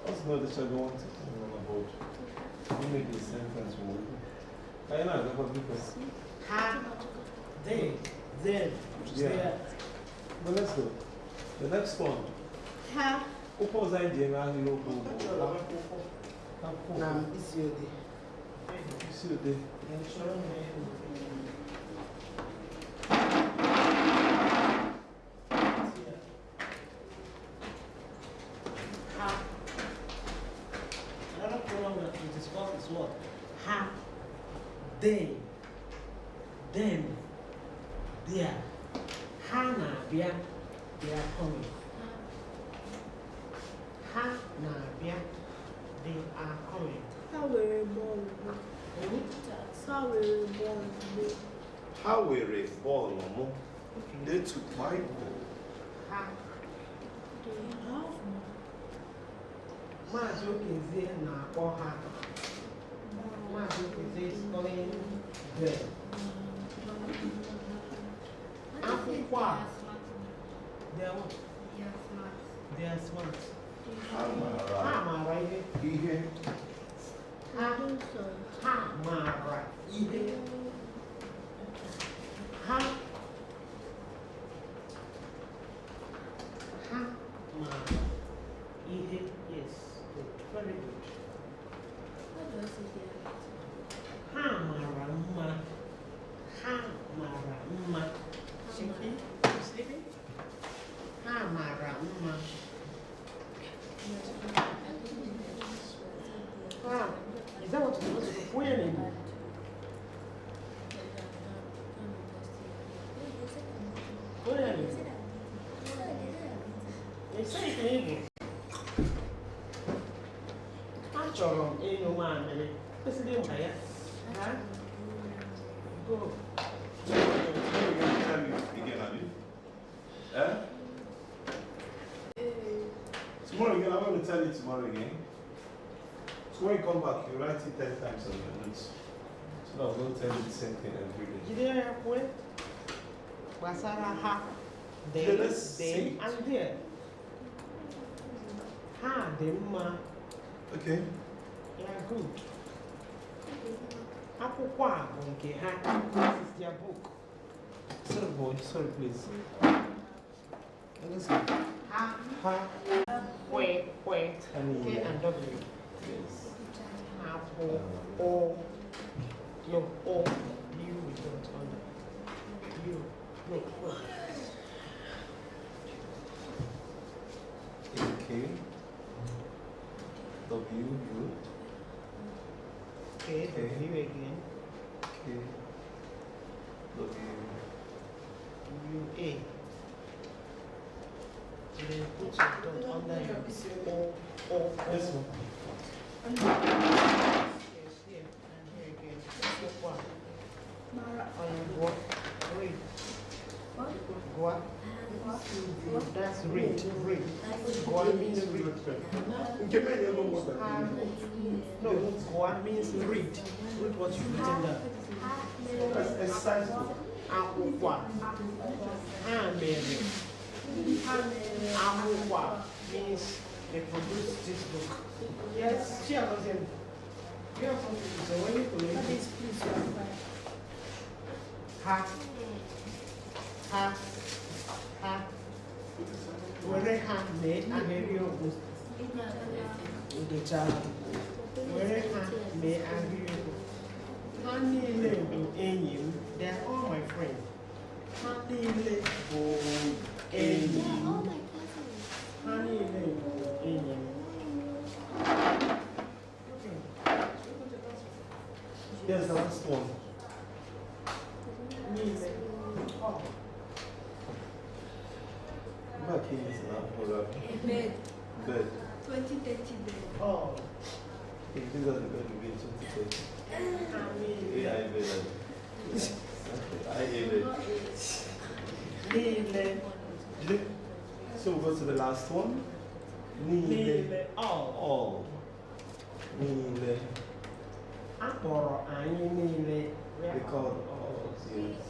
What's not the child want to know about? You make a sentence word. I know the because Ha, they, then, yeah. But let's go. The next one. ha. Oppose idea and you go. Now, it's your day. You see the day. Another problem that we discussed is what? Ha, they, them, there. Ha na bia, they are coming. Ha na bia, they are coming. How were you born? How were you born? How we reborn, Momo? They took my ball. Ha. Maazị Okezie na-akpọ ha. Maazị Okezie is calling them. Akwụkwọ a, they are what? They are smart. Ha maara ihe. Ha maara ihe. Ha maara ihe. Yes, good. Very good. How do I say that? Ha mara mma. Ha mara mma. Sleeping? Sleeping? Ha mara mma. Ha. Is that what you're supposed to do? Where are you? Where are you? You say it in Igbo. Achọrọ m ịnyụ mamịrị. Kwesịrị ịmụta ya. Ha? Go. Tell you again, have you? Eh? Tomorrow again, I'm going to tell you tomorrow again. So when you come back, you write it 10 times on your notes. So that I'm going to tell you the same thing every day. Jide ya kwe. Gbasara ha. Yeah, let's say Them it. and there. Ha dị mma. Okay. Yeah, good. Akwụkwọ a bụ nke ha. This is their book. Sorry, boy. Sorry, please. Listen. Ha, kwe, K and W. Yes. Apple, O, your O, U we don't under. U, look. Okay. W, U. K, W again. K. W. U, A. And then put your dot under your O. This one. Yes, here. And here again. Look what? On your board. Read. Gua. That's read. Read. Gua means read. No, Gua means read. Read what you've written down. Exercise. Akwụkwọ. Ha mere. Akwụkwọ means they produced this book. Yes, she was in. You have something to say. When you collect it, Please, you are fine. ha. Were ha mee ahịrịokwu. Ndecha. Were ha mee ahịrịokwu. Ha niile bụ enyi m. They are all my friends. Ha niile bụ enyi m. Ha niile bụ enyi m. Yes, the last one. Niile. Oh. Back here is enough for that. Bed. Bed. 2030 bed. Oh. Okay, these are the bed we get. So we'll go to the last one. Nile. All. Nile. Akpọrọ anyị niile. They call all. Yes.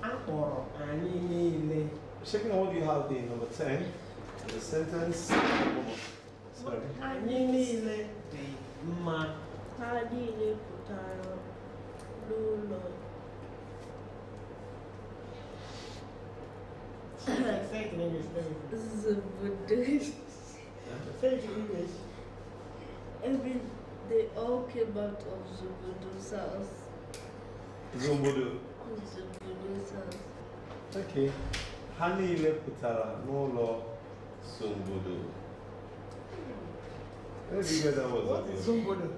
Akpọrọ anyị niile. Checking out what you have there, number 10. The sentence. Sorry. Anyị niile dị mma. Ha niile pụtara n'ụlọ. Say it in English. Zubudu. Say it in English. They all came out of Zubudu's house. Zumbudu. Zubudu's house. Okay. Ha niile pụtara n'ụlọ Zumbudu. Where did you get that word? What is Zumbudu?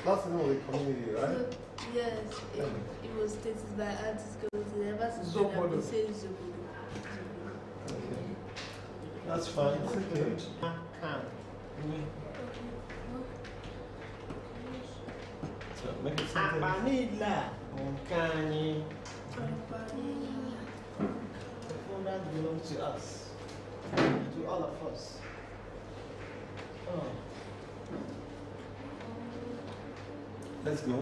That's the name of the community, right? Yes, it was stated by artists because they never said Zubudu. say Zubudu. Okay. That's fine. It's okay. So make it Akpa sentence. niile a bụ nke anyị. The phone that belongs to us, to all of us. Oh. Let's go.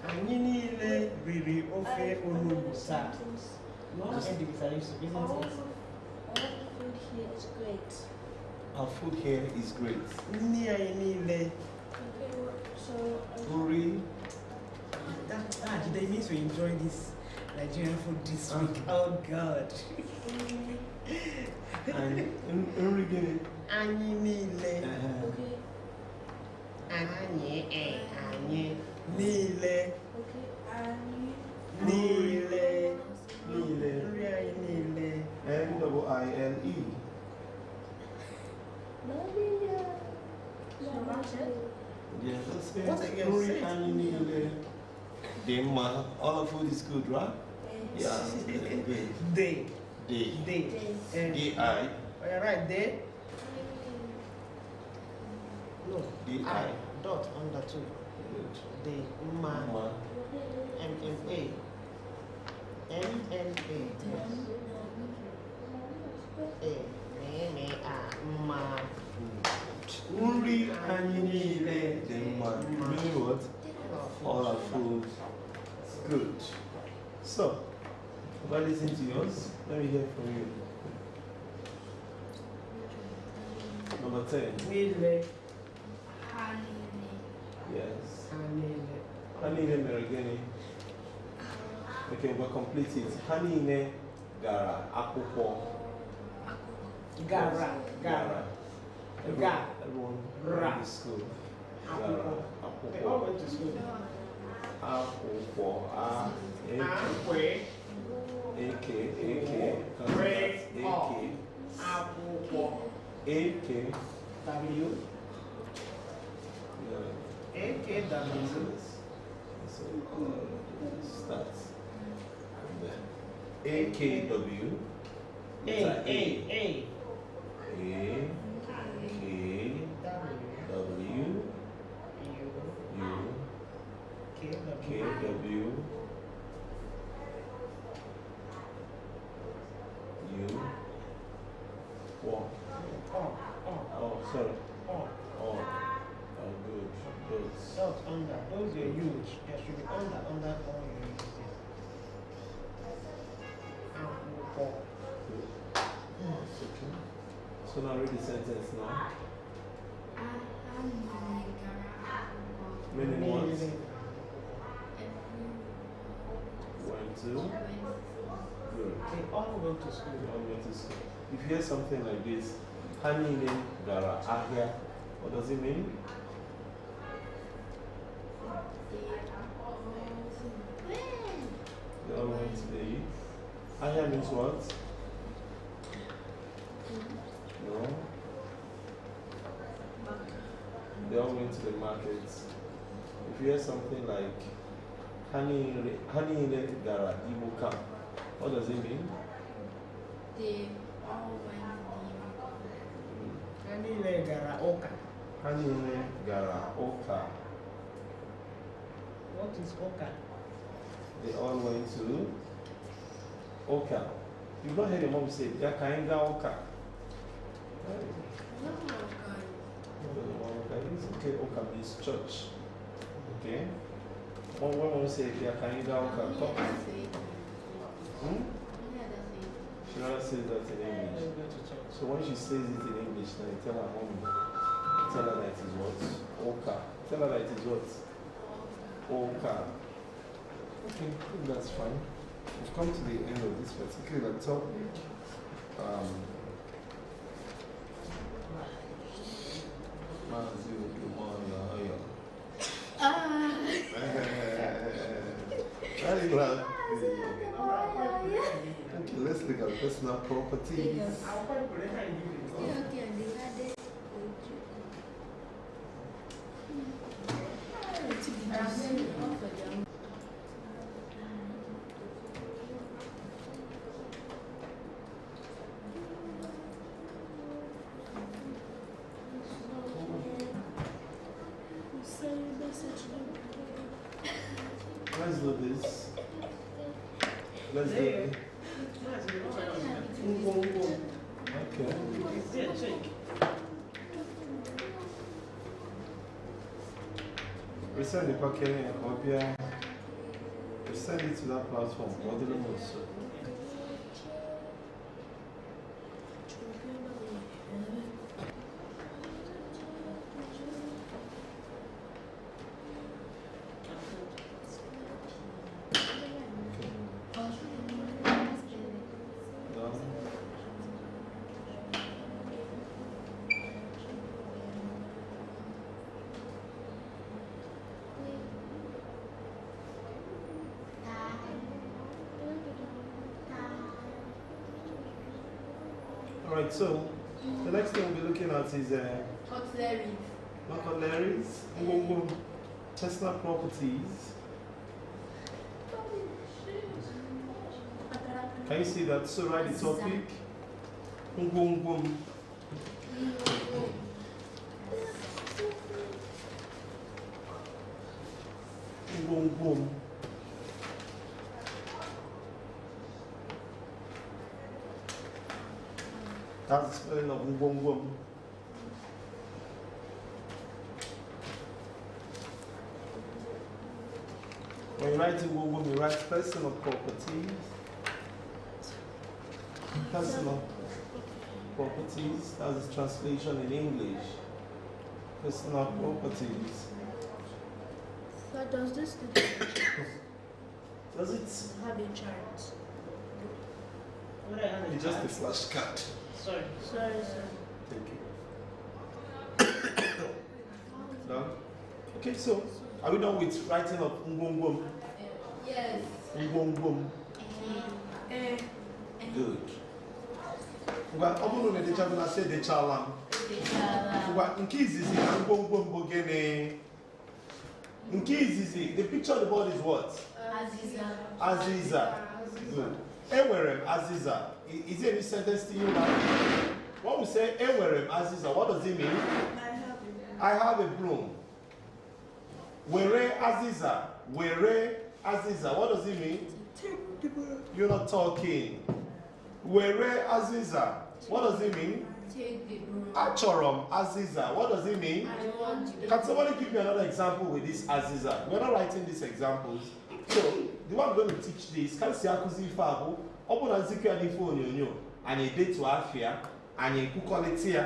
Anyị niile riri ofe onugbu taa. No, isn't it? All food here is great. Our food here is great. Nni anyị niile. Okay, so Uri. Today means we enjoy this Nigerian food this week. Oh God. And Uri gini. Anyị niile. okay, Anyị niile. okay, and Niile. Nile. Nri anyị niile. N-I-N-E. Yes, that's it. What again? Uri Say it. and Nile. Dema. All the food is good, right? Yeah. Good. They. D. They. D-I. Oh, you're right. They. No. D-I. Dot under two. Good. They. Ma. Ma. M-M-A. M-M-A. A. Ma. Uri anyị niile dị mma. Meaning what? All our food is good. So, if I listen to yours, let me hear from you. Number 10. Niile. Yes. Niile. Ha niile mere gịnị? Okay, we'll complete it. Ha niile gara akwụkwọ. Gara. Everyone Ra. in the school. Gara They all akwụkwọ. went to school. Akwụkwọ. Akwe. A-K. Re. A-K. Akwụkwọ. A-K. W. Yeah. A-K-W. So, start from there. A-K-W. A. A-K-W. K-W. What? Oh, sorry. Oh, good. Those. Dot under. Those are huge. There should be under all your uses. Akwụkwọ. It's okay. So now read the sentence now. Meaning what? Went to. Good. They all went to school. We all went to school. If you hear something like this, Hanine Gara Ahia, what does it mean? They all went to the eat. Ahia means what? No. They all went to the market. If you hear something like Hanine Gara Ibuka, what does it mean? they all went Ha niile gara ụka. Hanine gara oka. What is oka? They all went to Oka. You've not heard your mom say, Yakainga Oka. It's okay, Oka means church. Okay? One woman say, Yakainga Oka. She never says that in English. So when she says it in English, then you tell her mom, tell her that it is what? Oka. Tell her that it is what? Oka. Okay, I think that's fine. We've come to the end of this particular topic. Okay, let's look at personal properties. Let's do this. Let's do it. Okay. We send the packet in a copy. We send it to that platform. What do you know? Alright, so the next thing we'll be looking at is Cutlery. not cutleries, personal properties. Can you see that? So write the topic. That's the spelling of ngwongwom. When you write ngwongwom, you write personal properties. Personal properties, that's the translation in English. Personal properties. What does this do? Does it? Have a chart. It's just a flashcard. Sorry. Sorry, sir. Thank you. Done? Okay, so are we done with writing of ngwongwom? Yes. Ngwongwom. Good. Obu no de chabu na say de chalam. Nke izizi na ngwongwom bo gene. Nke izizi, the picture on the board is what? Aziza. Aziza. Good. Ewerem Aziza. Is there any sentence to you now? When we say Ewerem Aziza, what does it mean? I have a broom. Were Aziza. Were Aziza. What does it mean? You're not talking. Were Aziza. What does it mean? Take the broom. Achorom Aziza. What does it mean? I want to. Can somebody give me another example with this Aziza? We're not writing these examples. So, the one I'm going to teach this, can see Akuzi Fabu, open and secure the phone, and a date to Afia, and a cook quality,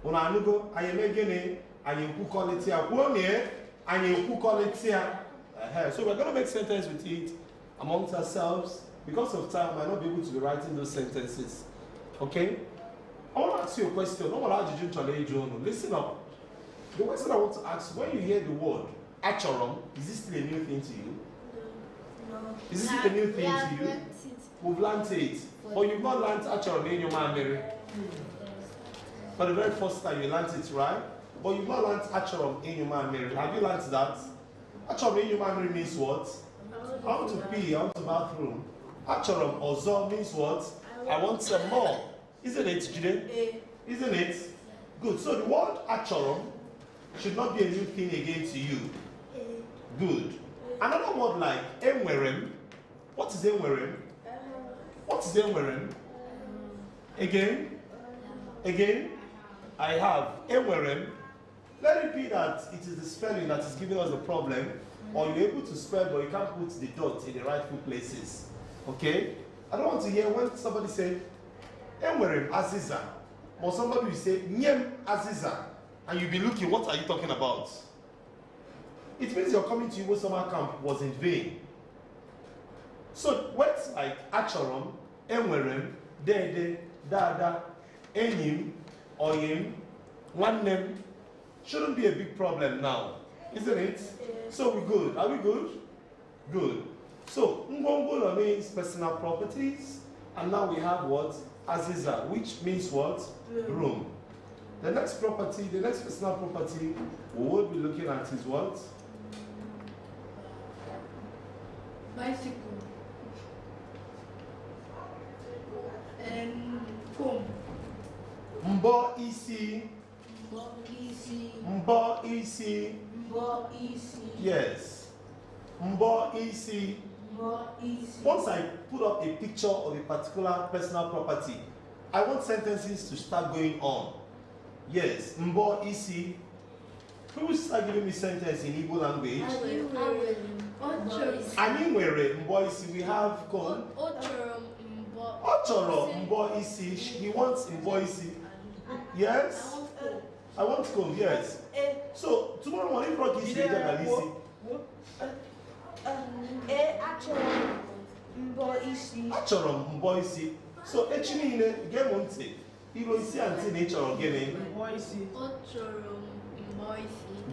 when I go, I am again, and a cook quality, one year, and a cook quality. So, we're going to make sentence with it amongst ourselves. Because of time, I might not be able to be writing those sentences. Okay? I want to ask you a question. Listen up. The question I want to ask, when you hear the word achorum, is this still a new thing to you? No. Is this a new thing to you? We've learned it. But you've not learned achorum in your man, Mary. For the very first time, you learned it, right? But you've not learned achorum in your man, Mary. Have you learned that? Achorum in your man, Mary means what? I want to pee, I want to bathroom. Achorum ozo means what? I want some more. Isn't it, Jide? Isn't it? Good. So the word achorum should not be a new thing again to you. Good. Another word like enwerem. What is enwerem? What is enwerem? Again? Again? I have enwerem. Let it be that it is the spelling that is giving us the problem, or you're able to spell but you can't put the dots in the rightful places. Okay? I don't want to hear when somebody say enwerem aziza, or somebody will say nyem aziza, and you'll be looking, what are you talking about? It means your coming to Igbo summer camp was in vain. So words like achorom, enwerem, dede, dada, enyim, oyim, nwannem shouldn't be a big problem now, isn't it? So we're good. Are we good? Good. So ngongolo means personal properties, and now we have what? Aziza, which means what? Room. The next property, the next personal property we will be looking at is what? Bicycle. And comb. Mbo isi. Mbo isi. Mbo isi. Mbo isi. Yes. Mbo isi. Mbo isi. Once I put up a picture of a particular personal property, I want sentences to start going on. Yes. Mbo isi. Who will start giving me sentence in Igbo language? Anyị nwere mbọ isi. We have come. Ochoro mbọ isi. He wants mbọ isi. Yes? I want comb, yes. So, tomorrow morning, Rocky is going to listen. Achọrọ m mbọ isi. So, echi niile, gee m ntị. Iro isi antị na ịchọrọ gịnị? Mbọ isi.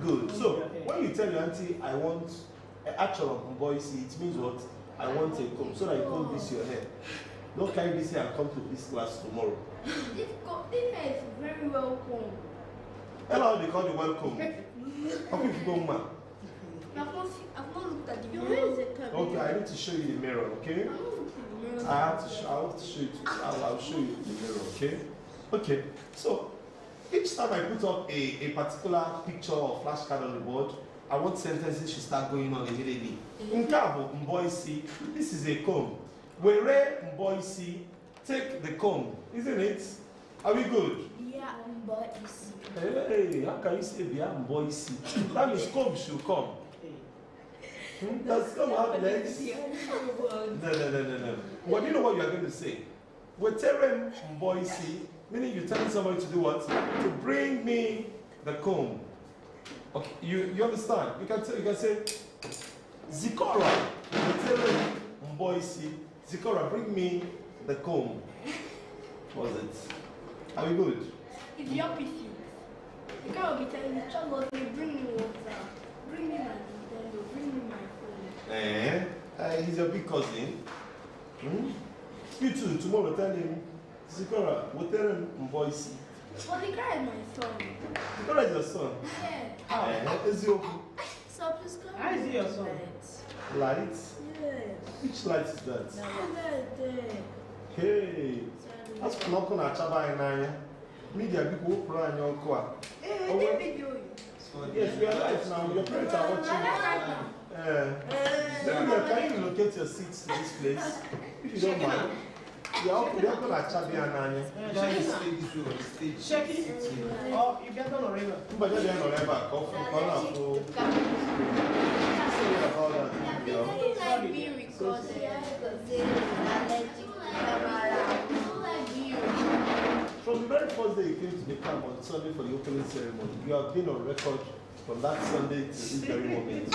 Good. So, when you tell your auntie, I want achọrọ m mbọ isi, it means what? I want a comb. So that you comb this your hair. Don't carry this hair and come to this class tomorrow. This hair is very well combed. Hello, they call you welcome. How if you go, man? I've not looked at the mirror. Okay, I need to show you the mirror, okay? I have to show you. I'll show you the mirror, okay? Okay. So each time I put up a particular picture or flashcard on the board, I want sentences should start going on immediately. Nkabo mboisi. This is a comb. Were mboisi. Take the comb, isn't it? Are we good? Yeah, mboisi. Hey, how can you say bia mboisi? That means comb should come. Does comb have legs? No. Well, you know what you are going to say? Weterem mboisi, meaning you're telling somebody to do what? To bring me the comb. Okay, you understand? You can say Zikora, weterem mboisi. Zikora, bring me the comb. What was it? Are we good? It's the opposite. You can't be telling the child, bring me water, bring me my Nintendo, bring me my phone. He's your big cousin. You too, tomorrow tell him, Zikora, we'll tell him Mboisi. Well, Zikora is my son. Zikora is your son? Yeah. How? Is he open? So please come. How is he your son? Light? Yes. Which light is that? There. Hey, that's not going to chaba in anya. Media people will put on your car. Yes, we are live now. Your parents are watching. Can you locate your seats to this place? If you don't mind. You are going to chaba in anya. Check it. Oh, you get on a river. But you're not ever coffee. From the very first day you came to the camp on Sunday for the opening ceremony, you have been on record from that Sunday to this very moment.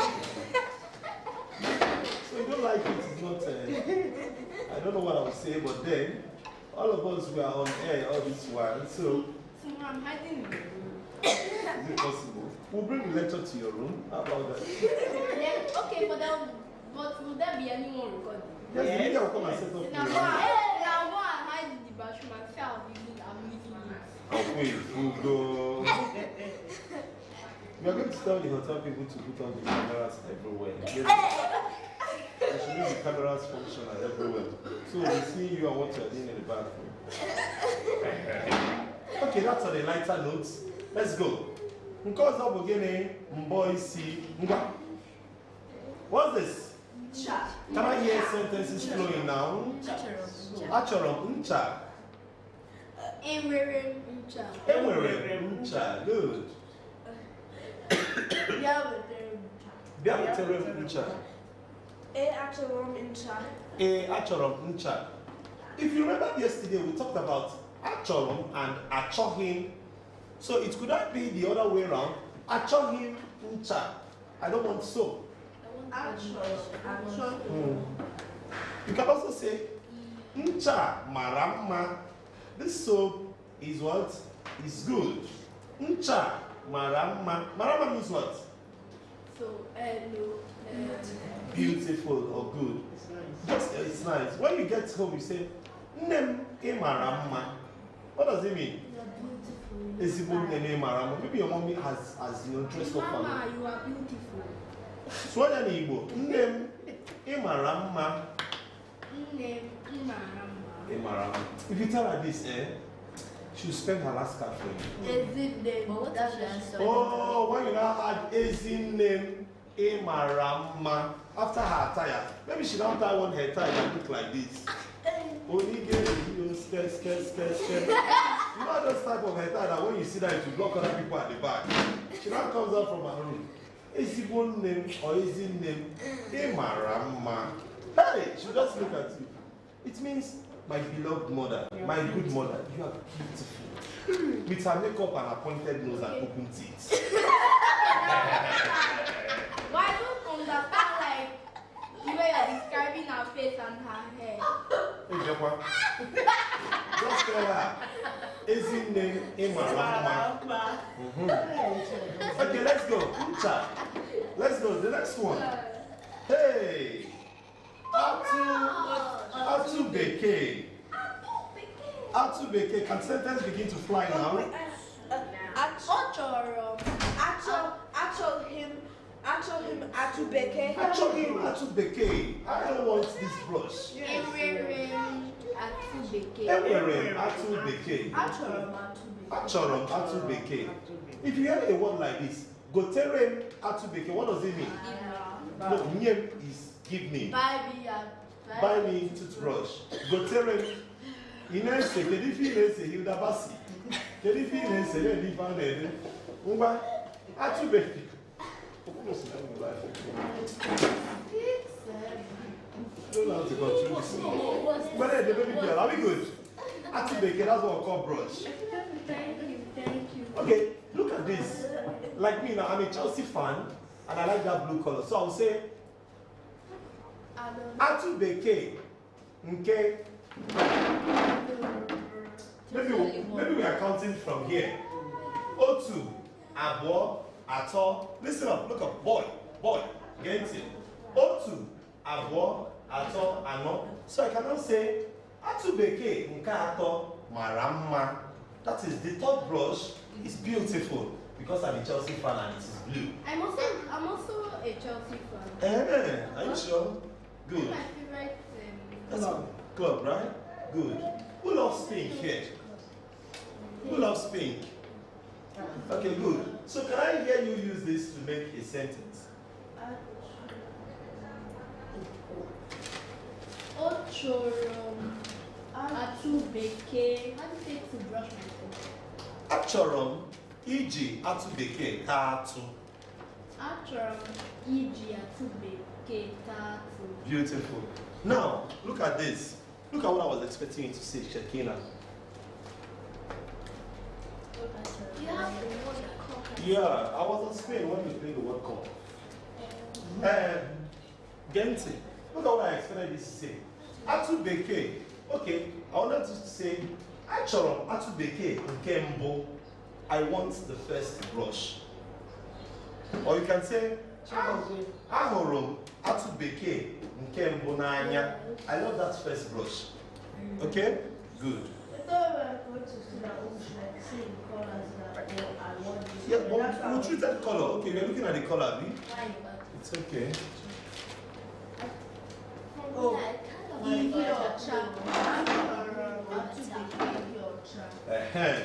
So you don't like it, it's not, I don't know what I would say, but then, all of us were on air all this while, so... I'm hiding. Is it possible? We'll bring the lecture to your room. How about that? Okay, but will there be anyone recording? Yes, the media will come and set up Now, your room. go and hide in the bathroom and say I'm using it. Oh, wait, we'll go. We are going to tell the hotel people to put on the cameras everywhere. There should be the cameras functional everywhere. So we see you and what you are doing in the bathroom. Okay, that's on a lighter note. Let's go. Nke ọzọ bụ gịnị? Mbọ isi. Ngwa. What's this? Ncha. Can I hear sentences flowing now? Achọrọ m ncha. Enwere ncha. Enwere m ncha. Good. Bịa wetere m ncha. Achọrọ m ncha. Achọrọ m ncha. If you remember yesterday, we talked about achọrọ m and achọghị. So it could not be the other way around. Achọghị ncha. I don't want soap. You can also say ncha mara mma. This soap is what? Is good. Ncha mara mma. Mara mma means what? So, Beautiful or good. It's nice. When you get home, you say, Nnem e mara mma. What does it mean? Maybe your mommy has dressed up for you. Mama, you are beautiful. Swanya ni Igbo. Nnem e mara mma. If you tell her this, she'll spend her last card for you. Oh, when you now add Ezin name, E mara mma, after her attire, maybe she don't tie one hair tie that look like this. Only get skirt. You know those type of hair tie that when you see that it will block other people at the back. She now comes out from her room. Ezibon name or Ezin name, E mara mma. Hey, she just look at you. It means my beloved mother, my good mother, you are beautiful. With her makeup and her pointed nose and open teeth. Why don't you understand like the way you're describing her face and her hair? Hey, Jekwa. Just tell her. Ezin name Imarama. Okay, let's go. Ncha. Let's go. The next one. Hey. Atu beke. Atu beke. Can sentence begin to fly now? Actual him atu beke. Atu beke. I don't want this brush. Achorom atu beke. If you hear a word like this, goterem atu beke, what does it mean? No, nyem is give me. Buy me toothbrush. Goterem. Inense, kedifi inense, hildabasi. Kedifi inense, le found it. Umba atu beke. Don't know how to go through this. But the baby girl, are we good? Atubeke, that's what we call brush. Thank you. Okay, look at this. Like me now, I'm a Chelsea fan, and I like that blue color. So I'll say, Atubeke, okay? Maybe we are counting from here. Otu, Abo, Ato. Listen up, look up, boy, get it. Otu, Abo, Ato, Ano. So I cannot say, Atubeke, nke ato, maramma. That is, the third brush is beautiful because I'm a Chelsea fan and it is blue. I'm also a Chelsea fan. Are you sure? Good. My favorite That's club, right? Good. Who loves pink here? Who loves pink? Okay, good. So can I hear you use this to make a sentence? Ochorom atubeke. How do you say to brush my teeth? Achorom iji atubeke taatu. Achorom iji atubeke tatu. Beautiful. Now, look at this. Look at what I was expecting you to say, Shekina. You have the word call. Yeah, I was on Spain when we played the World Cup. Gente, look at what I expected you to say. Atubeke. Okay, I wanted to say, Achorom atubeke nke mbụ. I want the first brush. Or you can say, Ahorom atubeke nke mbụ n'anya. I love that first brush. Okay? Good. Yeah, but we'll treat that color. Okay, we're looking at the color, B. It's okay. Oh,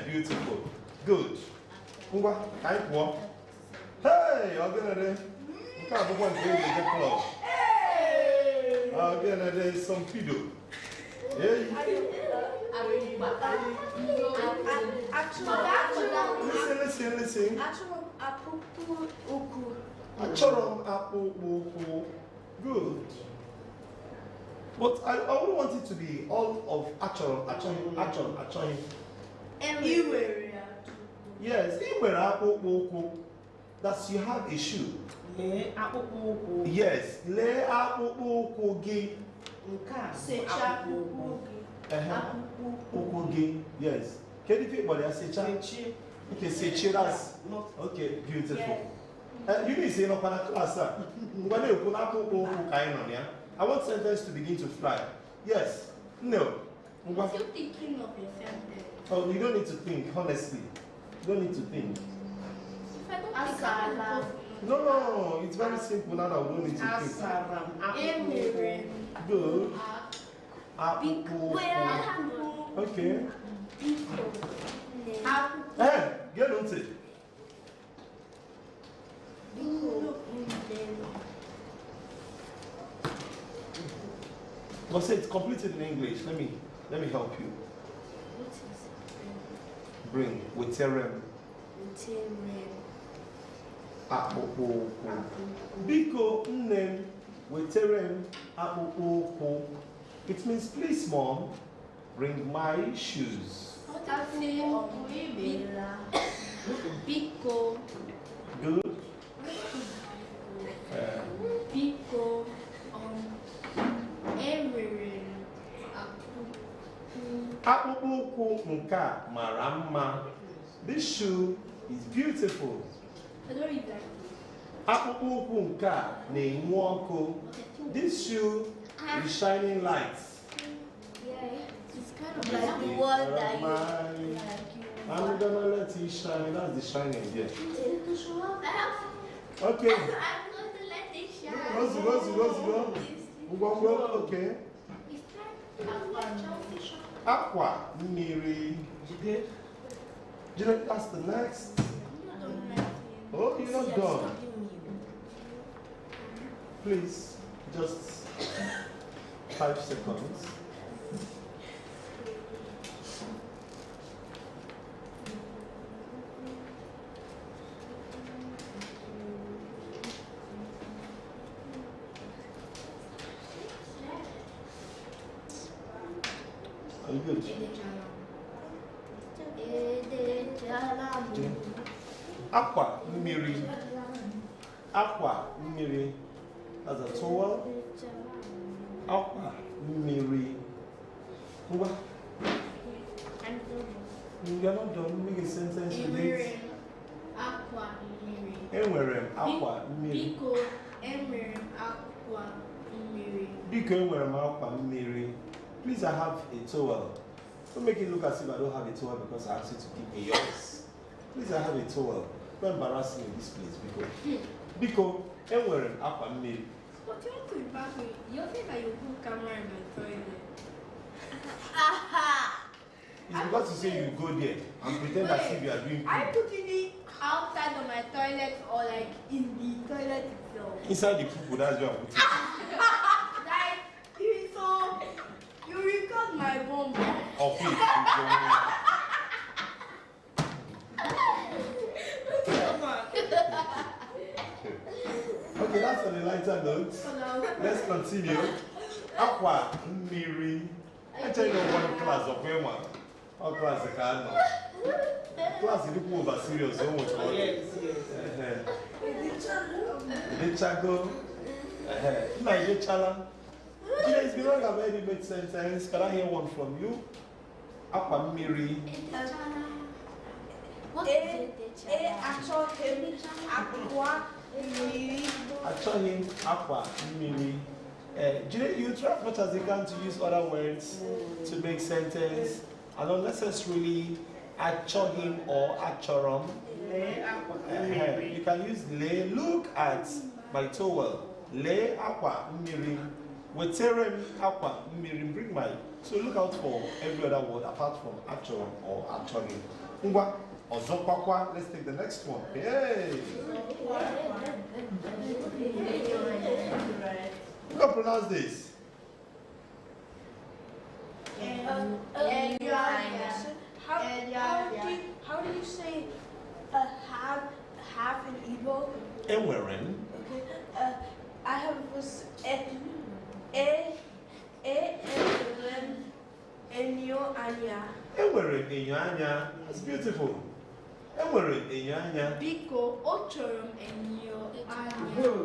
Beautiful. Good. Ngwa, I walk. I'll get there. You can't go and play with the club. I'll get there some pedo. Hey. Listen. Achorom apu. Good. But I wouldn't want it to be all of achorim. Yes, that's you have a shoe. Yes, le apu gi. Yes. Can you feel what I say? Okay, say that's okay, beautiful. You need to say no class. When you put I want sentence to begin to fly. Yes. No. I'm still thinking of a sentence. Oh, you don't need to think, honestly. You don't need to think. If I don't think I No, it's very simple now that we don't need to think. Good. Okay. Hey, get on it. But say it's completed in English. Let me help you. What is it? Bring weterem. Biko nnem weterem akpụkpọ. It means please mom, bring my shoes. Biko. Good. Biko. Akpụkpọ ụkwụ nke a mara mma. This shoe is beautiful. I don't read that. Akpụkpọ ụkwụ nke a na-enwu ọkụ. This shoe is shining lights. Yeah, it's kind of like the one that you I'm gonna let it shine. That's the shining there. Okay. I'm going to let it shine. Go. Okay. Aqua mmiri. Jide, that's the next. Oh, you're not done. Please, just 5 seconds. Are you good? Aqua mmiri. Aqua mmiri. As a towel. Aqua mmiri. You're not done. Make a sentence with it. Aqua mmiri. Enwerem aqua mmiri. Biko enwerem aqua mmiri. Biko enwerem aqua mmiri. Please, I have a towel. Don't make it look as if I don't have a towel because I asked you to give me yours. Please, I have a towel. Don't embarrass me in this place, Biko. Biko, enwerem aqua mmiri. But you want to embarrass me? You think that you put camera in my toilet? It's because you say you go there and pretend as if you are doing I poo. putting it outside of my toilet or like in the toilet itself? Inside the poo, that's where I put it. Like, so you record my bomb. Oh, please. Okay, that's on a lighter note. Let's continue. Aqua mmiri. I tell you one class of one. All class the card now. Class is looking over serious so much more. Yes. The chago. My chala. It's been long I've already made sentence. Can I hear one from you? Aqua mmiri. What is it? I told him aqua mmiri. You try as much as you can to use other words to make sentence and not necessarily achohim or achorum. You can use le. Look at my towel. Le aqua mmiri. Weterem aqua mmiri. Bring my. So look out for every other word apart from achorum or achohim. Ngwa. Ozokwa. Let's take the next one. Hey. Go pronounce this. How do you say half in Igbo? Enweren. Okay. I have was enyo anya. Enweren enyo anya. That's beautiful. Enweren enyo anya. Biko ochoro enyo anya.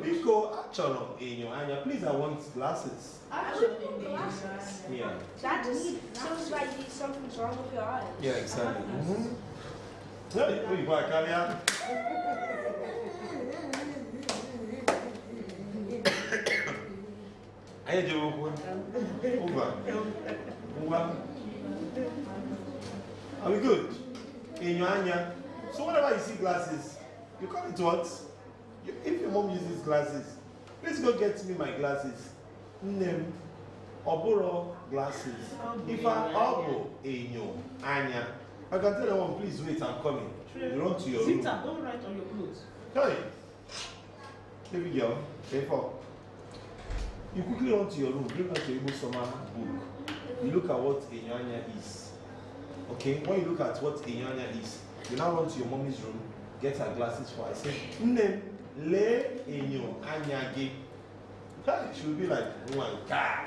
Biko achoro enyo anya. Please, I want glasses. Glasses. Yeah. That just sounds like something's wrong with your eyes. Yeah, exactly. No, you go, Akalia. Are we good? In your anya. So whenever you see glasses, you call it what? If your mom uses glasses, please go get me my glasses. Name Oburo glasses. If I obo enyo anya, I can tell the one, please wait, I'm coming. You run to your room. Sita, don't write on your clothes. Hey, baby girl, therefore, you quickly run to your room, bring out your Igbo summer book. You look at what Enyanya is. Okay, when you look at what Enyanya is, you now run to your mommy's room, get her glasses for her. I say, Nne, le enyo anya gi. She will be like, oh my God.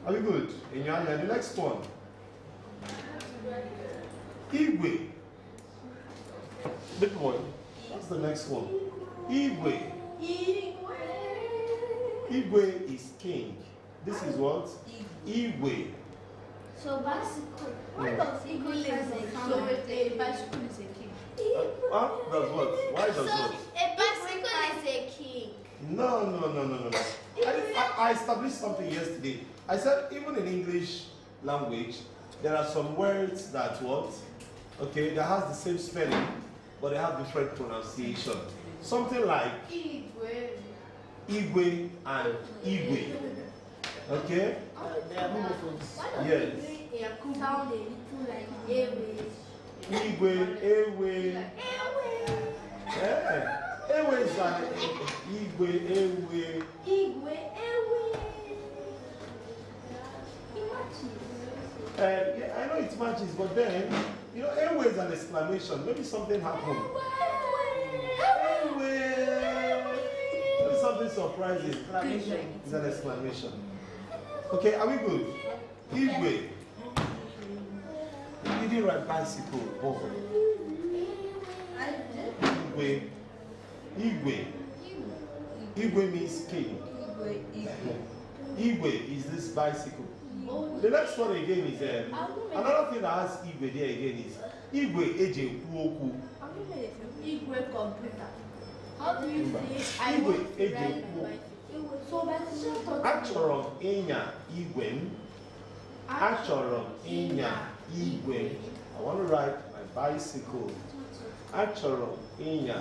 Are we good? Enyanya, the next one. Igwe. Big boy. What's the next one? Igwe. Igwe is king. This is what? Igwe. So bicycle. Why does Igwe is a king? So a bicycle is a king. Does what? Why does what? A bicycle is a king. No. I established something yesterday. I said even in English language, there are some words that what? Okay, that has the same spelling, but they have different pronunciation. Something like Igwe and Igwe. Okay? They are homophones. Yes. Sound a little like Ewe. Igwe, Ewe. Yeah. Ewe is like Igwe, Ewe. Igwe, Ewe. Yeah, I know it matches, but then, you know, Ewe is an exclamation. Maybe something happened. Ewe. Maybe something surprising. It's an exclamation. Okay, are we good? Igwe. You didn't write bicycle. Oh. Igwe. Igwe. Igwe means king. Igwe is this bicycle. The next one again is another thing that has Igwe there again is Igwe eje kwu. Igwe computer. How do you say I Igwe want to eje ride kwu. So bicycle. Achọrọ m ịnya igwe m. Achọrọ m ịnya igwe m. I want to ride my bicycle. Achọrọ m ịnya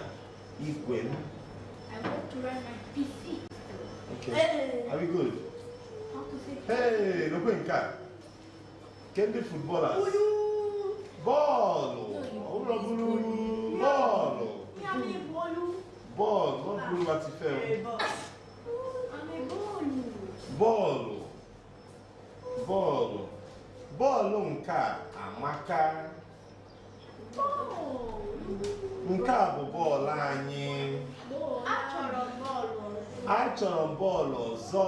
igwe m. I want to ride my PC. Okay. Are we good? Hey, look at that. Get the footballers. Ball. Ball. Not blue what you fell. Ball nka amaka. Nke a bụ bọọlụ anyị. Achọrọ m bọọlụ ọzọ.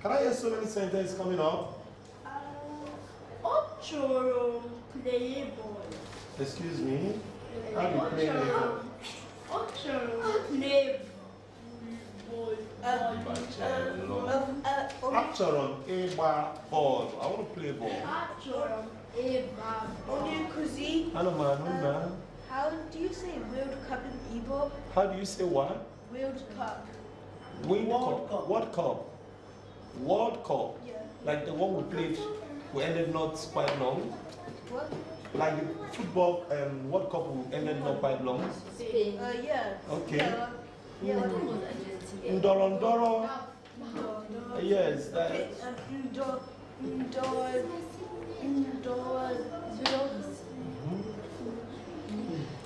Can I hear so many sentences coming up? Ochoro play ball. Excuse me. How do you play ball? Ochoro play ball. Achọrọ m ịgba bọọlụ. I want to play ball. Achoro ịgba ball. How do you say World Cup in Igbo? How do you say what? World Cup. World Cup. World Cup. Yeah. Like the one we played, we ended not quite long. What? Like the football World Cup we ended not quite long. Yeah. Okay. Yeah. Ndoro. Yes. Okay.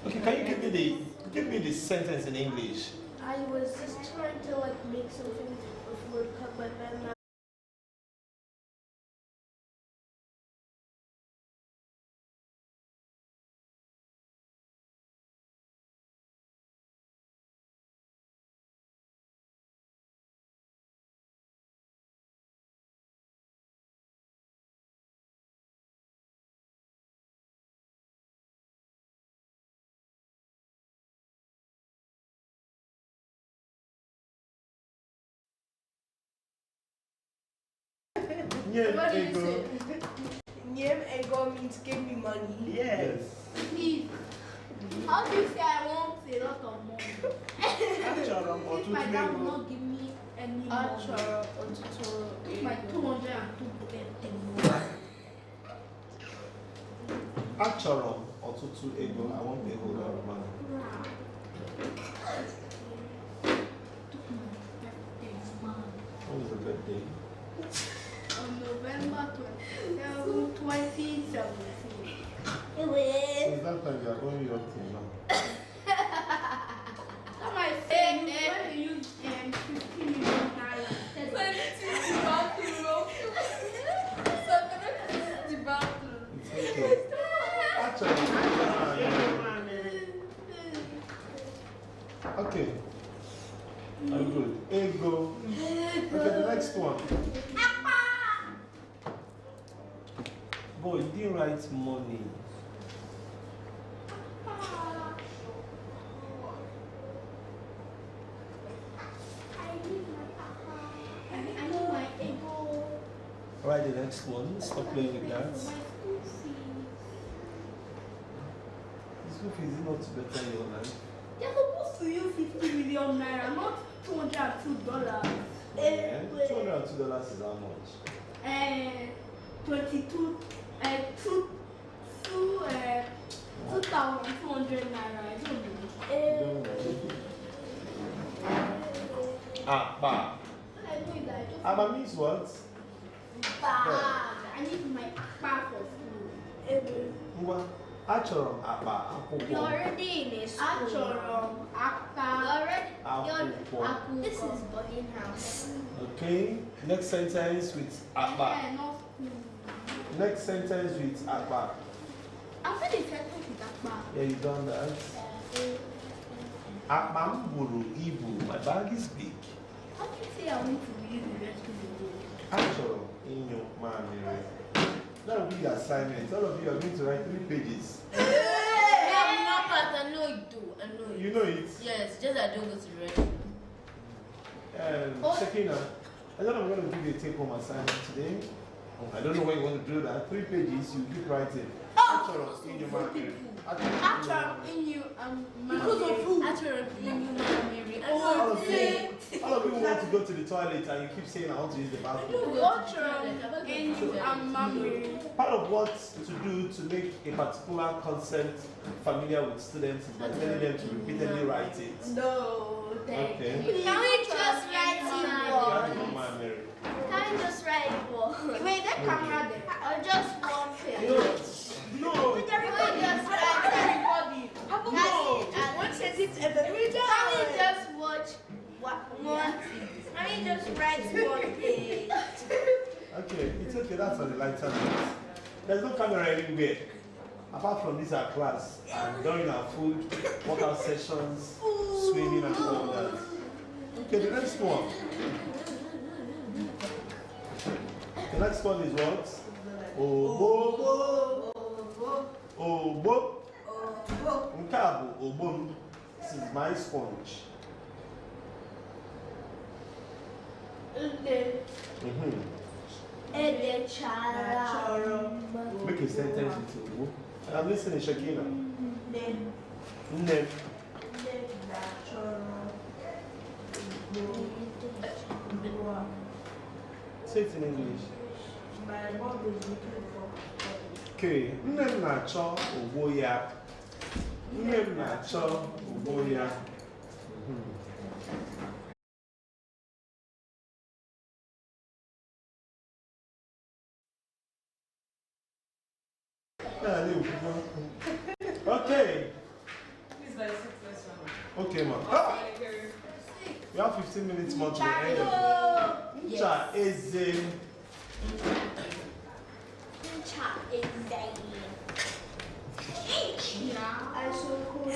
Okay, can you give me the sentence in English? I was just trying to like make something with World Cup, but then Yeah, What did you Ego. say? Nyem ego means give me money. Yes. please, how do you say I want a lot of money? Achọrọ m If ọtụtụ my dad will ego. not give me any money, Achọrọ ọtụtụ my ego. 202 Achọrọ m ọtụtụ ego. I want a whole lot of money. What was the birthday? On November 2017. Since that time, you are going your thing now. That might say when you use 50 million dollars. It's okay. Actually, okay. I'm good. Ego. Okay, the next one. Boy, you didn't write money. I need my ego. Write the next one. Stop playing with that. My school fees. School fees is not better in your life. They're supposed to use 50 million naira, not $202. Yeah. $202 is how much? 22, 2,200 naira. I don't know. Ba. I know that I just Aba means what? I need my akpa for school. Ngwa. Achọrọ m akpa You're akwụkwọ. already in a school. Achọrọ akpa. Akwụkwọ. This is boarding house. Okay. Next sentence with akpa. Not school. Next sentence with akpa. I've been sentence with akpa. Yeah, you done that. Akpa m buru ibu. My bag is big. How do you say I want to use the rest of the day? Achọrọ inyo mamịrị. That will be the assignment. All of you are going to write 3 pages. I'm not, but I know it too. I know it. You know it. Yes, just I don't go to read. Shekina, I thought I'm going to give you a take-home assignment today. I don't know when you want to do that. 3 pages, you keep writing. Achọrọ inyo mamịrị. Achọrọ inyo Because of who? Achọrọ inyo mamịrị. All of you want to go to the toilet and you keep saying, I want to use the bathroom. Part of what to do to make a particular concept familiar with students is by telling them to repeatedly write it. No, thank Okay. you. Can we just write You it have to once? go, my Mary. Can we just write it once? Wait, that camera there. Or just one page? No. We can just write it. One sentence at the middle. Can we just watch one? Can we just write one page? Okay, it's okay. That's on the lighter note. There's no camera anywhere. Apart from this, our class. And during our food, workout sessions, swimming, and all that. Okay, the next one. The next one is what? Obo. Obo. Nke a bụ ogbo m. This is my sponge. Make a sentence with ogbo. I'm listening, Shakina. Nne. Say it in English. My mom is looking for. Okay, nne m na-achọ ogbo ya. Nne m na-achọ ogbo ya. Okay. Please, my sister's one. Okay, ma. Okay. You have 15 minutes more to the end of it. Ncha is I so cool.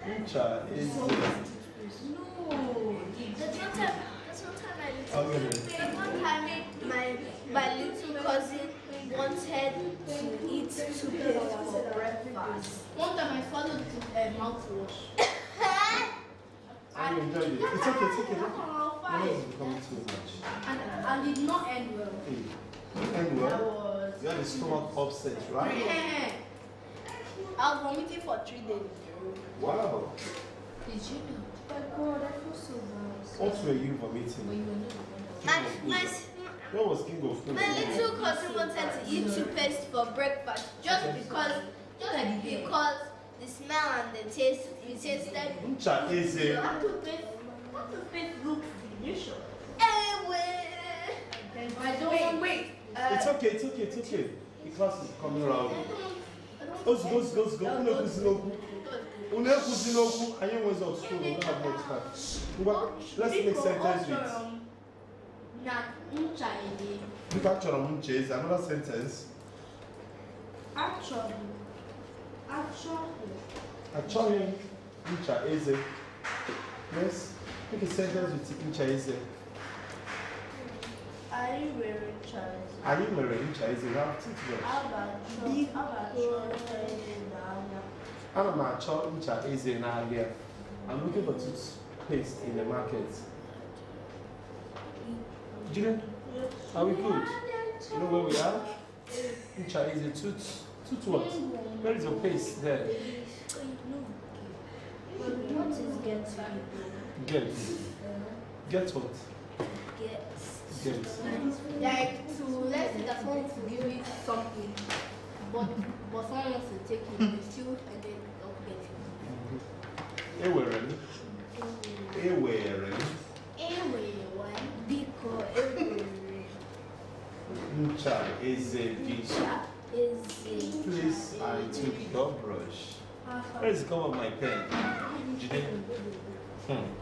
Ncha is No. That's one time my little cousin wanted to eat toothpaste for breakfast. One time I followed mouthwash. I enjoyed it. It's okay, it's okay. Oh, No, it's becoming too much. And did not end well. And I well, was. you had the stomach upset, right? I was vomiting for 3 days. Wow. Did you know? Oh God, I feel so bad. What were you vomiting? What was king of food? My little cousin wanted to eat toothpaste for breakfast just because the smell and the taste, it tasted. Ncha is That toothpaste looks delicious. Anyway. I don't wait. It's okay, it's okay, it's okay. The class is coming around. Go. Unekuzi I ain't was of school, we don't have much time. Let's make sentence with. Look at your ncha is another sentence. Actually. Actually, ncha is yes. Make a sentence with ncha is Are you wearing trousers? Are you wearing ncha is you have teeth? How about I'm not sure ncha is in area. I'm looking for toothpaste in the market. Julian, are we good? You know where we are? Ncha is a tooth what? Where is your paste there? What is get? Get what? Get. Like to let's say that someone wants to give me something, but someone wants to take it, they still and then don't get it. Ncha is a fish. Please, I took your brush. Where is the cover of my pen?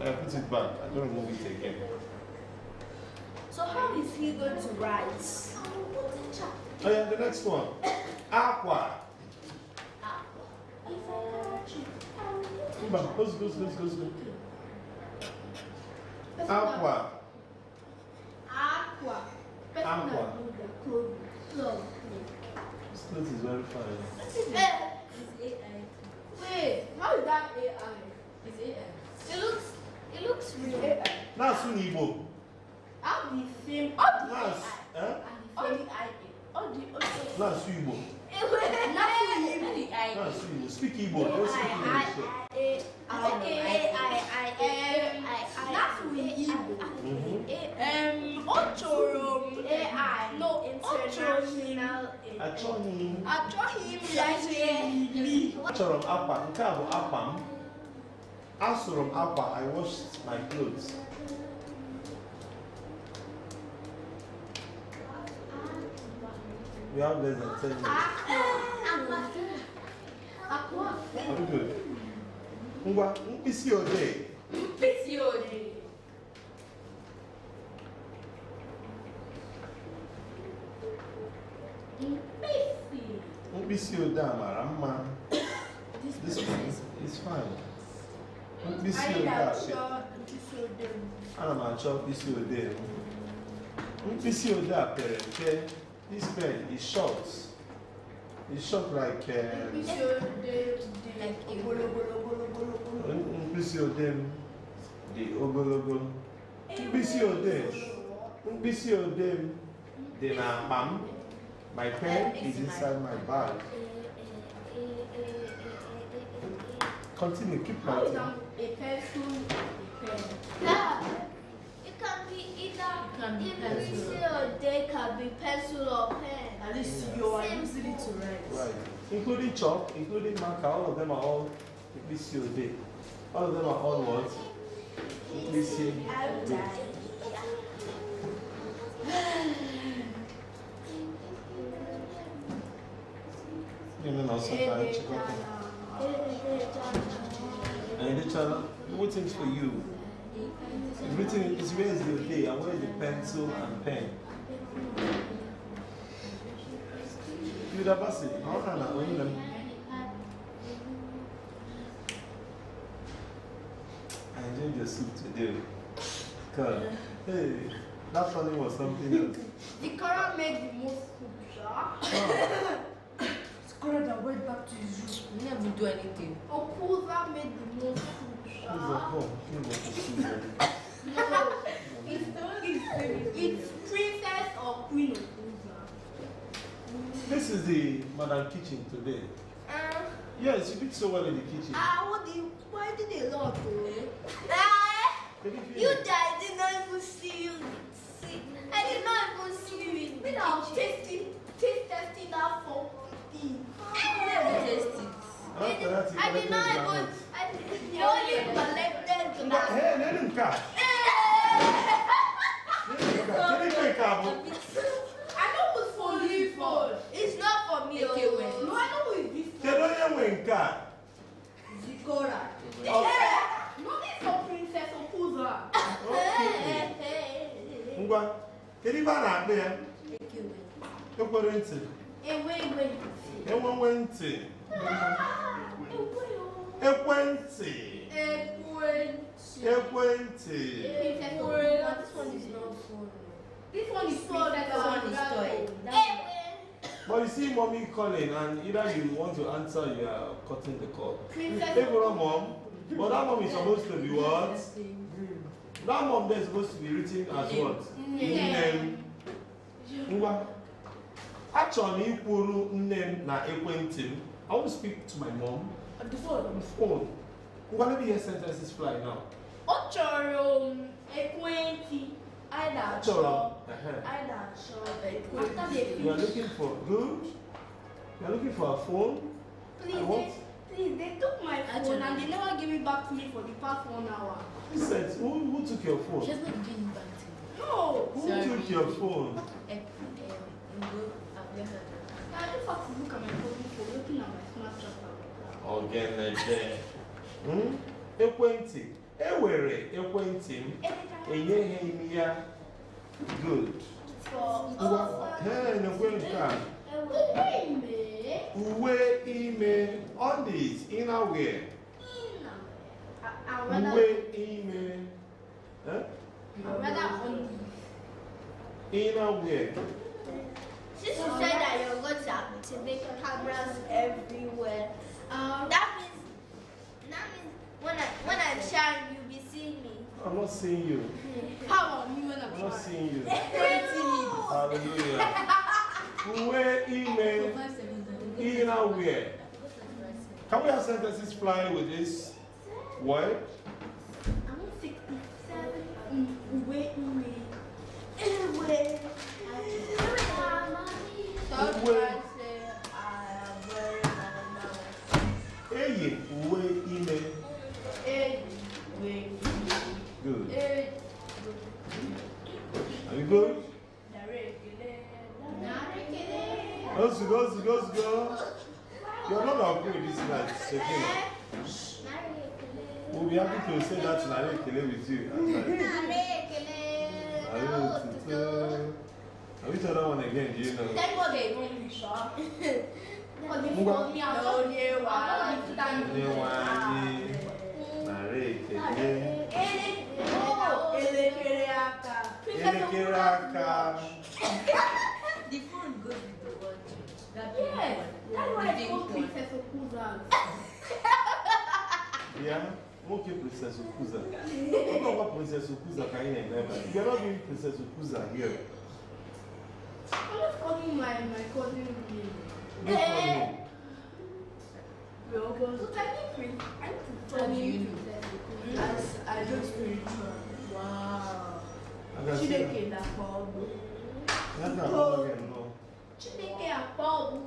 I put it back. I don't remove it again. So how is he going to write? Oh yeah, the next one. Aqua. Go. Aqua. This note is very fine. Wait, how is that AI? It's AI. It looks real. AI. Now soon Igbo. How the same. Now, All the IA. All the now soon Igbo. Now soon Igbo. Speak Igbo. Don't speak English. Achọrọ m akwa. Nke a bụ akwa m. Asụrụ m akwa. I washed my clothes. We have less than 10 minutes. Are we good? Ngwa, mkpịsị odee. Mkpịsị odee a mara mma. This one is fine. Mkpịsị odee a ana m achọ mkpịsị odee m. Mkpịsị odee a pere mpe. This pen is short. It's short like mkpịsị odee m dị ogologo. Mkpịsị odee m dị n'akpa m. My pen is inside my bag. Continue, keep writing. A pencil, a pen. It can be either pencil or they can be pencil or pen. At least you are using it to write. Right. Including chalk, including marker, all of them are all mkpịsị odee. All of them are all what? Listen. I'm dying. You know, sometimes and the child waiting for you. It's written, it's where is your day and where is the pencil and pen? You da basi, how can I win them? I enjoyed your soup today. God, hey, that funny was something else. The Quran made the most soup, Scott that went back to his room. You never do anything. Okuza made the most soup, Who's the phone? No, it's Princess or Queen Okuza. This is the Madam Kitchen today. Yes, you did so well in the kitchen. Why did they love you? You guys did not even see you. I did not even see you in the When I was testing that for thing. Never taste it. After that, I did not even. You only collected the back. Hey, let him cut. I know who's for you for. It's not for me. Okay, No, I know who is this for. Zikora. No, this is for Princess Okuza. Ngwa, kedu ibe a na-akpọ ya? Ekwerentị. Enwewentị. Ekwentị. Ekwentị. Princess Okuza. This one is not phone. This one is toy. But you see mommy calling and either you want to answer, you are cutting the call. Princess Hey, mom. But that mom is supposed to be what? That mom there is supposed to be written as what? Name. Ngwa. Actually, ikwuru name na ekwentị. I want to speak to my mom. on the phone. On the phone. Ngwa, let me hear sentences fly now. Ochoro ekwenti. Choro. After the You are looking for good. You are looking for a phone. please, they took my phone and they never gave it back to me for the past 1 hour. Who said? Who took your phone? She's not doing bad thing. No. Who took your phone? I just have to look at my phone for looking at my Snapchat. Again, there. Ekwentị. Ewere ekwentị m. Enyeghị ya. Good. Nekwe nke a. Uwe ime. Undies. Inner wear. Uwe ime. Inner wear. Since you said that you're going to activate cameras everywhere, that means when I'm sharing, you'll be seeing me. I'm not seeing you. How about me when I'm I'm not trying? seeing you. No. Hallelujah. Uwe ime. Inner wear. Can we have sentences fly with this word? I'm 67. Eyi uwe ime. Good. Are you good? Let's go. You're not okay with this night, Shekina. We'll be happy to say that in Arekele with you. Have you told that one again? Do you know? Thank God they know me, sure. For the phone, me, I'm not The phone goes with the watch. Yes, that's why I call Princess Okuza. Yeah? Okay, Princess Okuza. I don't know what Princess Okuza can you never. You're not doing Princess Okuza here. I'm just calling my cousin name. No problem. So technically, I need to tell you Princess Okuza. I just spiritual. Wow. I can see that. Chineke na Paulu. That's not all again, no. Chineke na Paulu.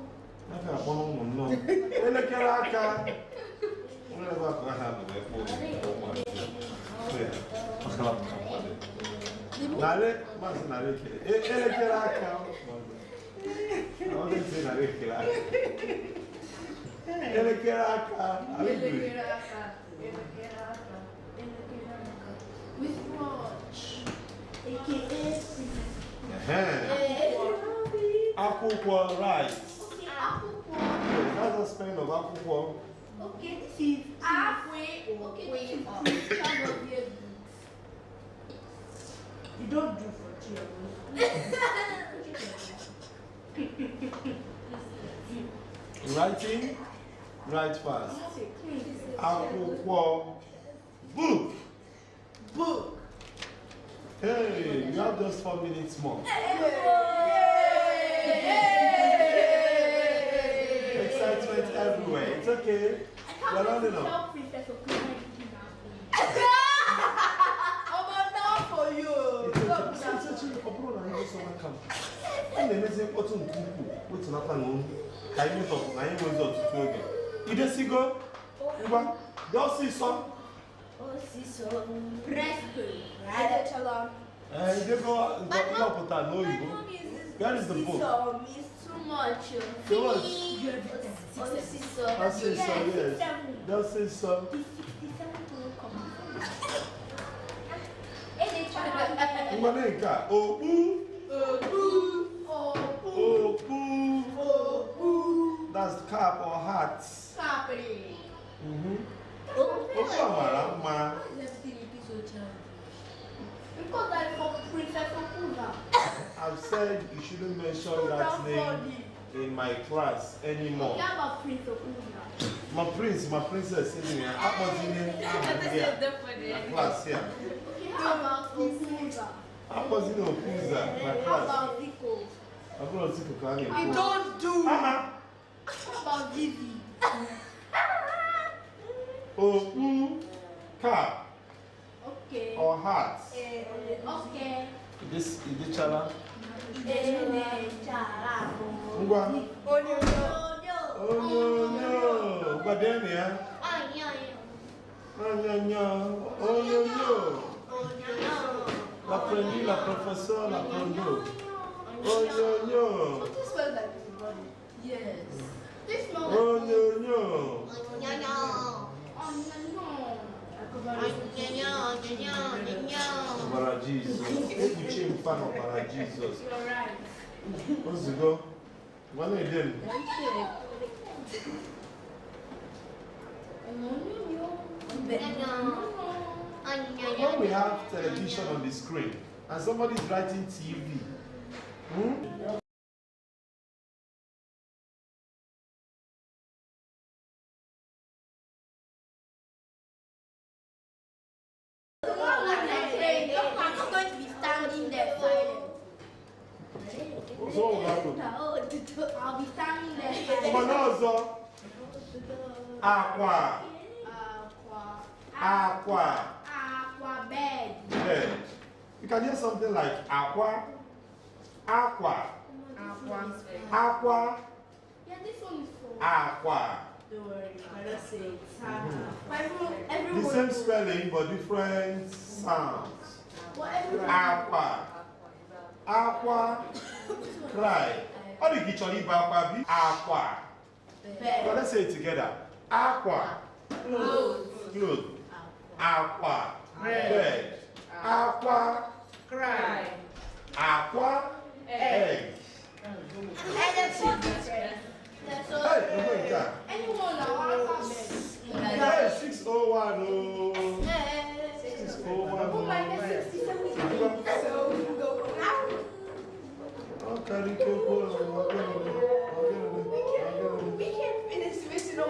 That's not all, no. Elekere aka. Whenever I have a phone, ya. Makala mkapade. Nare, mas nare kele. Ele kele aka. I wasn't saying nare kele aka. Ele kele aka. With watch. AKA. Akwụkwọ, right. Okay, akwụkwọ. That's the spelling of akwụkwọ. Okay, this is halfway. Okay, this is kind of weird. You don't do for Writing, write fast. Akwụkwọ, book. book. Hey, you have just 4 minutes more. Excitement everywhere. It's okay. We're not enough. For you. It's actually a problem. I know someone come. And they say, "What's on people? What's not on? Can you talk? I ain't going to do again." You just see go. Don't see some. You go and put that no you go. Where is the book? It's too much. So what? That's That's it, so yes. That's it, so. Umaneka. Opu. That's cap or hat. Opu amara mma. Because I'm for Princess Okuda. I've said you shouldn't mention that name in my class anymore. What about Prince Okuda? My princess is in here. I'm not in here. Class here. Okay, how about Okuda? I'm not in Okuza, my How class. about Zico? I'm going to take a You don't do. How about Vivi? Opu, cap, Okay. or hat. Okay. This is the chala. Ngwa. Oh no. But then yeah. Oh no. La prendi, la professeur, la prendo. Oh no. This smells like everybody. Yes. This smells Oh like no. Bara Jesus. Ebuchi mfano bara Jesus. You're right. Ozigo. When you did. When we have television on the screen and somebody's writing TV, I'm not going to be standing there silent. so what will happen? I'll be standing there But silent. also, aqua, Aqua bed. bed. You can hear something like aqua. Yeah, this one is for. Aqua. Don't worry, let's say it. Everyone. The same spelling but different sounds. Well, everyone. Aqua, cry. How do you get your lip aqua? Aqua. Bed. Well, let's say it together. Aqua. Clothes. Aqua. Bed. Aqua. Cry. Aqua. Egg. Hey, Anyone now, alphabet. hey, 601. Oh, 601. Oh my God, 67. Okay, We can't finish this in a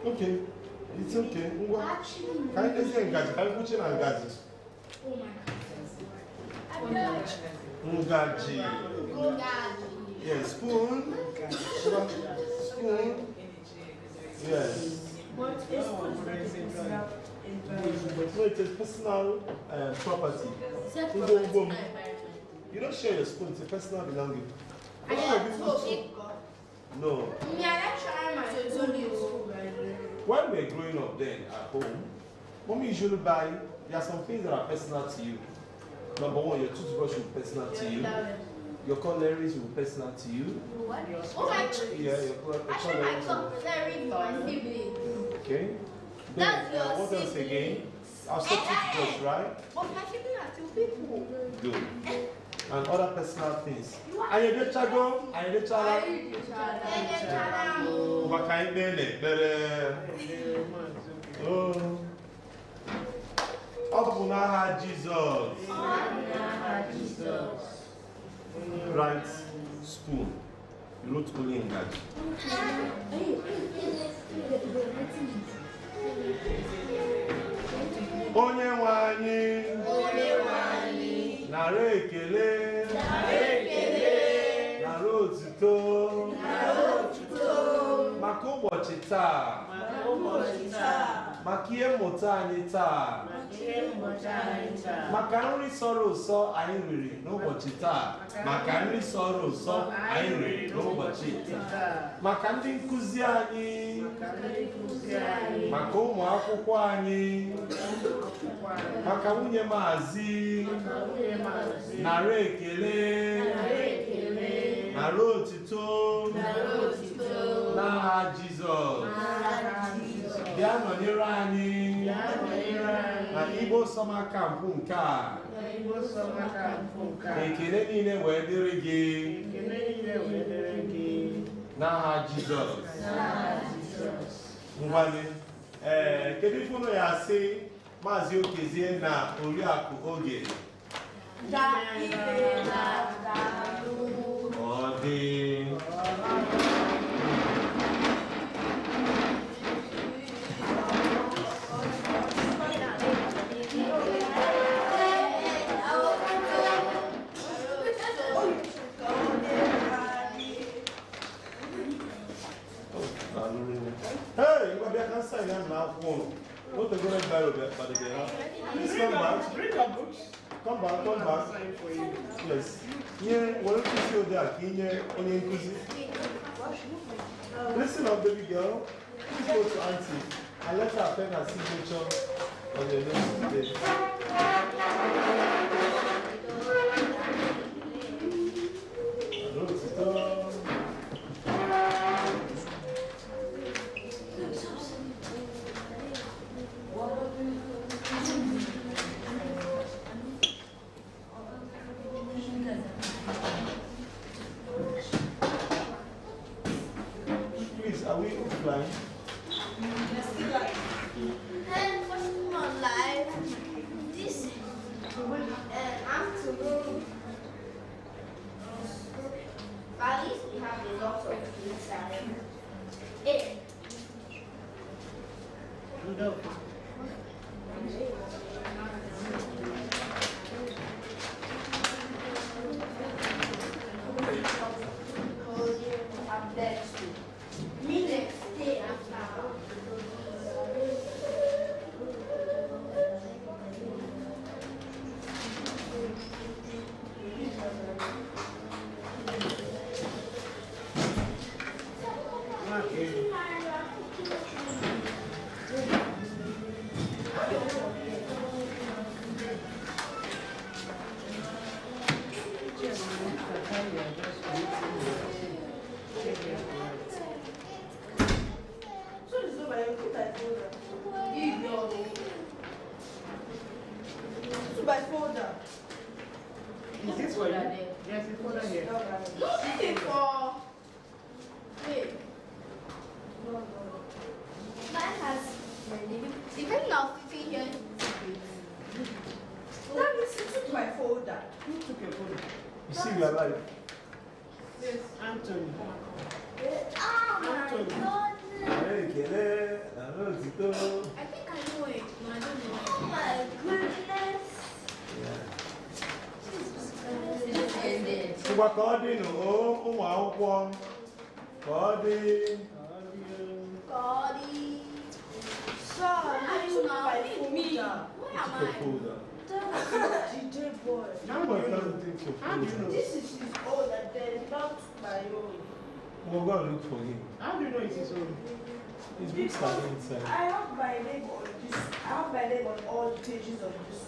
okay, it's okay. Actually, Can you say Ngaji? Can you put in Ngaji? oh my Ngaji. God. Yes, spoon. Spoon. Yes. What is No, it's a personal property. You don't share your spoon, it's a personal belonging. I No. Me, I like trying my So it's only in school, right? when we're growing up then at home, mommy usually buy, there are some things that are personal to you. Number one, your toothbrush will be personal to you. Your cutleries will be personal to you. What? Yeah, your cutleries. Okay. That's Then, your what else sibling. again? Our toothbrush, right? But my siblings are two people. Good. And other personal things. And you get chago, and you get chago. Oh. Up on Jesus. Right spoon. You wrote only in that. Onye nwanyị. Nara ekele. Nara otuto. Maka ụbọchị taa. Maka ihe mmụta anyị taa. Maka nri sọrọ ụsọ anyị riri n'ụbọchị taa. Maka nri sọrọ ụsọ anyị riri n'ụbọchị taa. Maka ndị nkụzi anyị. Maka ụmụ akwụkwọ anyị. Maka nwunye maazị. Nara ekele. Nara otuto. N'aha Jizọs. Bịa nọnyere anyị na Igbo Summer Camp nke a. Ekele niile wee dịrị gị n'aha Jizọs. Ngwanị, kedu ife unu ya asị Maazị Okezie na Oriakụ Oge? Ọ dị. Hey, you can sign that now. Not to go and buy it, but please come back. Bring your books. Come back, come back. Yes. Yeah, what if you see that? Listen up, baby girl. Please go to Auntie and let her pen her signature on the note today. Please, are we offline? And for someone live, this afternoon, at least we have a lot of inside. Hey. Is this for you? Yes, it's for here. Looking for. Wait. Mine has. Depending on fitting here. That is took my folder. Who took your folder? You see, we are live. Yes, Anthony. Oh my Anthony. goodness. I think I know it, but I don't know it. Oh my goodness. Ngwa ka ọ dị ụmụ akwụkwọ ka ọ dị. Goddy. So, I took my folder. Where am The I? folder. DJ boy. How do you know? How do you know? This is his own and then not my own. We'll go and look for him. How do you know it is own? His books are Because inside. I have my name on this. I have my name on all the pages of this one.